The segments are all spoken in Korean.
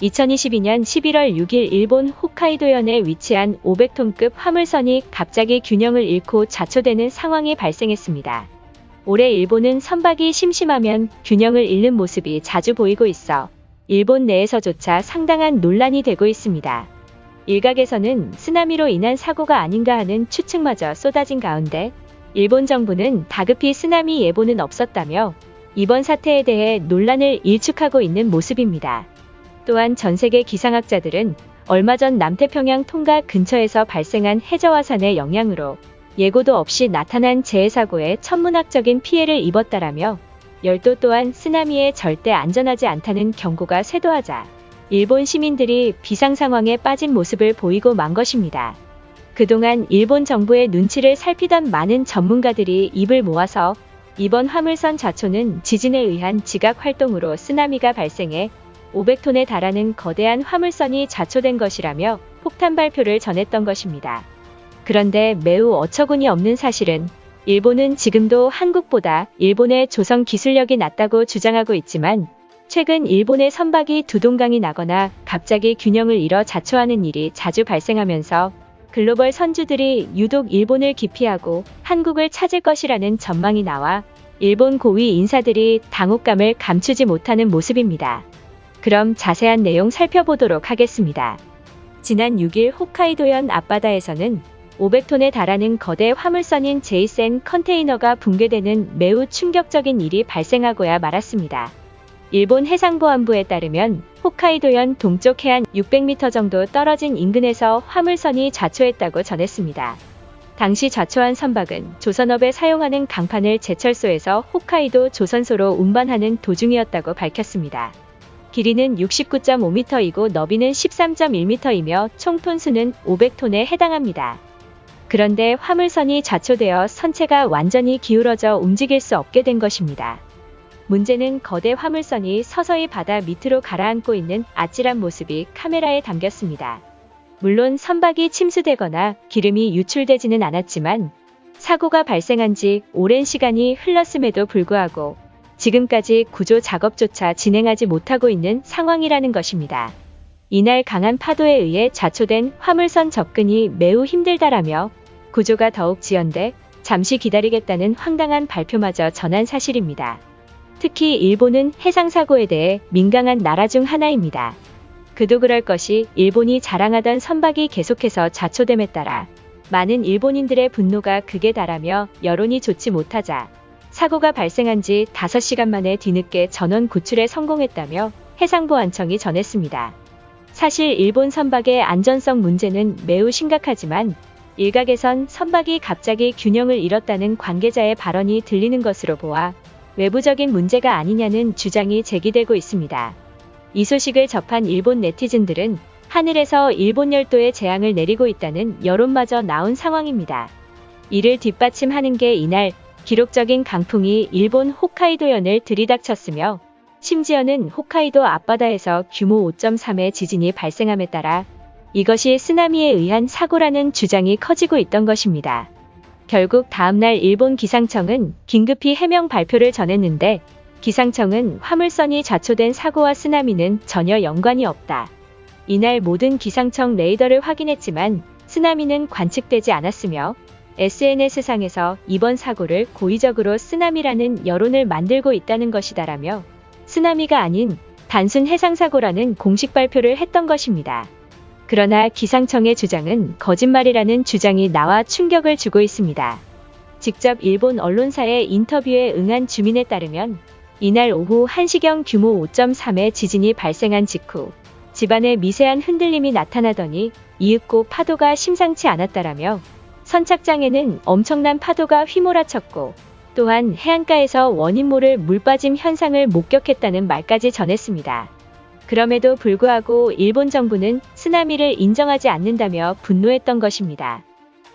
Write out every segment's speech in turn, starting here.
2022년 11월 6일 일본 홋카이도현에 위치한 500톤급 화물선이 갑자기 균형을 잃고 자초되는 상황이 발생했습니다. 올해 일본은 선박이 심심하면 균형을 잃는 모습이 자주 보이고 있어 일본 내에서조차 상당한 논란이 되고 있습니다. 일각에서는 쓰나미로 인한 사고가 아닌가 하는 추측마저 쏟아진 가운데 일본 정부는 다급히 쓰나미 예보는 없었다며 이번 사태에 대해 논란을 일축하고 있는 모습입니다. 또한 전 세계 기상학자들은 얼마 전 남태평양 통가 근처에서 발생한 해저화산의 영향으로 예고도 없이 나타난 재해사고에 천문학적인 피해를 입었다라며 열도 또한 쓰나미에 절대 안전하지 않다는 경고가 쇄도하자 일본 시민들이 비상 상황에 빠진 모습을 보이고 만 것입니다. 그동안 일본 정부의 눈치를 살피던 많은 전문가들이 입을 모아서 이번 화물선 자초는 지진에 의한 지각 활동으로 쓰나미가 발생해 500톤에 달하는 거대한 화물선이 자초된 것이라며 폭탄 발표를 전했던 것입니다. 그런데 매우 어처구니 없는 사실은 일본은 지금도 한국보다 일본의 조선 기술력이 낮다고 주장하고 있지만 최근 일본의 선박이 두동강이 나거나 갑자기 균형을 잃어 자초하는 일이 자주 발생하면서 글로벌 선주들이 유독 일본을 기피하고 한국을 찾을 것이라는 전망이 나와 일본 고위 인사들이 당혹감을 감추지 못하는 모습입니다. 그럼 자세한 내용 살펴보도록 하겠습니다. 지난 6일 홋카이도현 앞바다에서는 500톤에 달하는 거대 화물선인 제이센 컨테이너가 붕괴되는 매우 충격적인 일이 발생하고야 말았습니다. 일본 해상보안부에 따르면 홋카이도현 동쪽 해안 600m 정도 떨어진 인근에서 화물선이 자초했다고 전했습니다. 당시 자초한 선박은 조선업에 사용하는 강판을 제철소에서 홋카이도 조선소로 운반하는 도중이었다고 밝혔습니다. 길이는 69.5m이고 너비는 13.1m이며 총 톤수는 500톤에 해당합니다. 그런데 화물선이 자초되어 선체가 완전히 기울어져 움직일 수 없게 된 것입니다. 문제는 거대 화물선이 서서히 바다 밑으로 가라앉고 있는 아찔한 모습이 카메라에 담겼습니다. 물론 선박이 침수되거나 기름이 유출되지는 않았지만 사고가 발생한 지 오랜 시간이 흘렀음에도 불구하고 지금까지 구조 작업조차 진행하지 못하고 있는 상황이라는 것입니다. 이날 강한 파도에 의해 자초된 화물선 접근이 매우 힘들다라며 구조가 더욱 지연돼 잠시 기다리겠다는 황당한 발표마저 전한 사실입니다. 특히 일본은 해상사고에 대해 민감한 나라 중 하나입니다. 그도 그럴 것이 일본이 자랑하던 선박이 계속해서 자초됨에 따라 많은 일본인들의 분노가 극에 달하며 여론이 좋지 못하자 사고가 발생한 지 5시간 만에 뒤늦게 전원 구출에 성공했다며 해상보안청이 전했습니다. 사실 일본 선박의 안전성 문제는 매우 심각하지만 일각에선 선박이 갑자기 균형을 잃었다는 관계자의 발언이 들리는 것으로 보아 외부적인 문제가 아니냐는 주장이 제기되고 있습니다. 이 소식을 접한 일본 네티즌들은 하늘에서 일본 열도에 재앙을 내리고 있다는 여론마저 나온 상황입니다. 이를 뒷받침하는 게 이날 기록적인 강풍이 일본 홋카이도현을 들이닥쳤으며 심지어는 홋카이도 앞바다에서 규모 5.3의 지진이 발생함에 따라 이것이 쓰나미에 의한 사고라는 주장이 커지고 있던 것입니다. 결국 다음날 일본 기상청은 긴급히 해명 발표를 전했는데 기상청은 화물선이 자초된 사고와 쓰나미는 전혀 연관이 없다. 이날 모든 기상청 레이더를 확인했지만 쓰나미는 관측되지 않았으며 SNS상에서 이번 사고를 고의적으로 쓰나미라는 여론을 만들고 있다는 것이다라며 쓰나미가 아닌 단순 해상사고라는 공식 발표를 했던 것입니다. 그러나 기상청의 주장은 거짓말이라는 주장이 나와 충격을 주고 있습니다. 직접 일본 언론사의 인터뷰에 응한 주민에 따르면 이날 오후 1시경 규모 5.3의 지진이 발생한 직후 집안에 미세한 흔들림이 나타나더니 이윽고 파도가 심상치 않았다라며 선착장에는 엄청난 파도가 휘몰아쳤고 또한 해안가에서 원인 모를 물빠짐 현상을 목격했다는 말까지 전했습니다. 그럼에도 불구하고 일본 정부는 쓰나미를 인정하지 않는다며 분노했던 것입니다.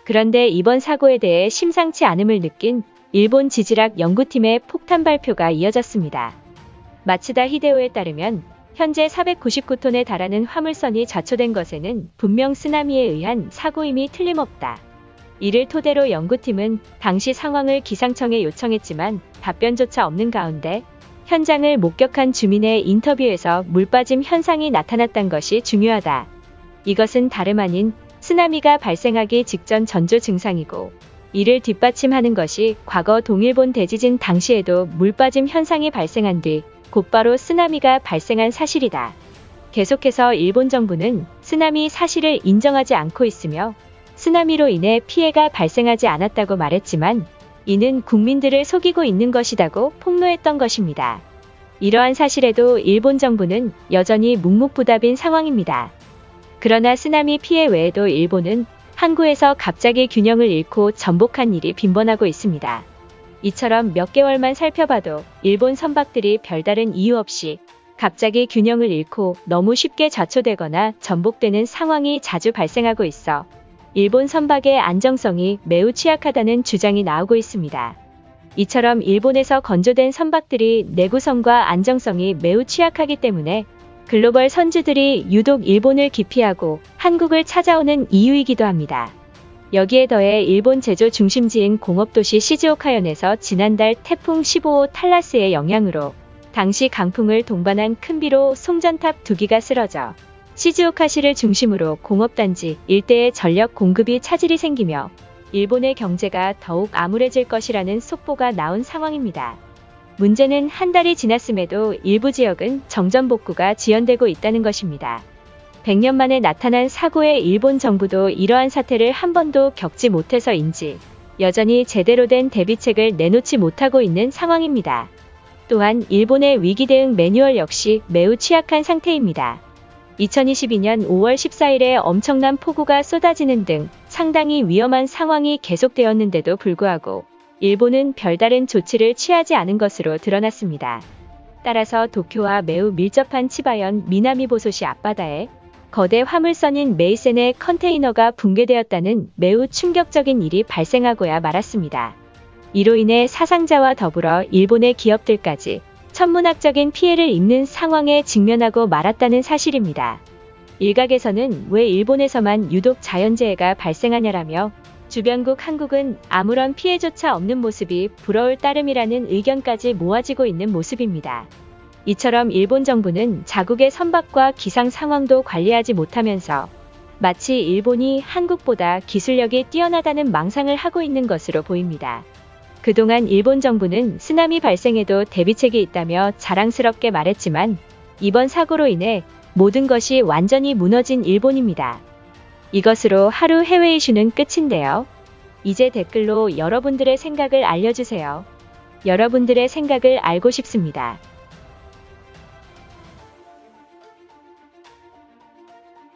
그런데 이번 사고에 대해 심상치 않음을 느낀 일본 지질학 연구팀의 폭탄 발표가 이어졌습니다. 마츠다 히데오에 따르면 현재 499톤에 달하는 화물선이 자초된 것에는 분명 쓰나미에 의한 사고임이 틀림없다. 이를 토대로 연구팀은 당시 상황을 기상청에 요청했지만 답변조차 없는 가운데 현장을 목격한 주민의 인터뷰에서 물빠짐 현상이 나타났던 것이 중요하다. 이것은 다름 아닌 쓰나미가 발생하기 직전 전조 증상이고, 이를 뒷받침하는 것이 과거 동일본 대지진 당시에도 물빠짐 현상이 발생한 뒤 곧바로 쓰나미가 발생한 사실이다. 계속해서 일본 정부는 쓰나미 사실을 인정하지 않고 있으며 쓰나미로 인해 피해가 발생하지 않았다고 말했지만 이는 국민들을 속이고 있는 것이라고 폭로했던 것입니다. 이러한 사실에도 일본 정부는 여전히 묵묵부답인 상황입니다. 그러나 쓰나미 피해 외에도 일본은 항구에서 갑자기 균형을 잃고 전복한 일이 빈번하고 있습니다. 이처럼 몇 개월만 살펴봐도 일본 선박들이 별다른 이유 없이 갑자기 균형을 잃고 너무 쉽게 좌초되거나 전복되는 상황이 자주 발생하고 있어 일본 선박의 안정성이 매우 취약하다는 주장이 나오고 있습니다. 이처럼 일본에서 건조된 선박들이 내구성과 안정성이 매우 취약하기 때문에 글로벌 선주들이 유독 일본을 기피하고 한국을 찾아오는 이유이기도 합니다. 여기에 더해 일본 제조 중심지인 공업도시 시즈오카현에서 지난달 태풍 15호 탈라스의 영향으로 당시 강풍을 동반한 큰 비로 송전탑 2기가 쓰러져 시즈오카시를 중심으로 공업단지 일대의 전력 공급이 차질이 생기며 일본의 경제가 더욱 암울해질 것이라는 속보가 나온 상황입니다. 문제는 한 달이 지났음에도 일부 지역은 정전복구가 지연되고 있다는 것입니다. 100년 만에 나타난 사고에 일본 정부도 이러한 사태를 한 번도 겪지 못해서인지 여전히 제대로 된 대비책을 내놓지 못하고 있는 상황입니다. 또한 일본의 위기 대응 매뉴얼 역시 매우 취약한 상태입니다. 2022년 5월 14일에 엄청난 폭우가 쏟아지는 등 상당히 위험한 상황이 계속되었는데도 불구하고 일본은 별다른 조치를 취하지 않은 것으로 드러났습니다. 따라서 도쿄와 매우 밀접한 치바현 미나미보소시 앞바다에 거대 화물선인 메이센의 컨테이너가 붕괴되었다는 매우 충격적인 일이 발생하고야 말았습니다. 이로 인해 사상자와 더불어 일본의 기업들까지 천문학적인 피해를 입는 상황에 직면하고 말았다는 사실입니다. 일각에서는 왜 일본에서만 유독 자연재해가 발생하냐라며 주변국 한국은 아무런 피해조차 없는 모습이 부러울 따름이라는 의견까지 모아지고 있는 모습입니다. 이처럼 일본 정부는 자국의 선박과 기상 상황도 관리하지 못하면서 마치 일본이 한국보다 기술력이 뛰어나다는 망상을 하고 있는 것으로 보입니다. 그동안 일본 정부는 쓰나미 발생에도 대비책이 있다며 자랑스럽게 말했지만 이번 사고로 인해 모든 것이 완전히 무너진 일본입니다. 이것으로 하루 해외 이슈는 끝인데요. 이제 댓글로 여러분들의 생각을 알려주세요. 여러분들의 생각을 알고 싶습니다.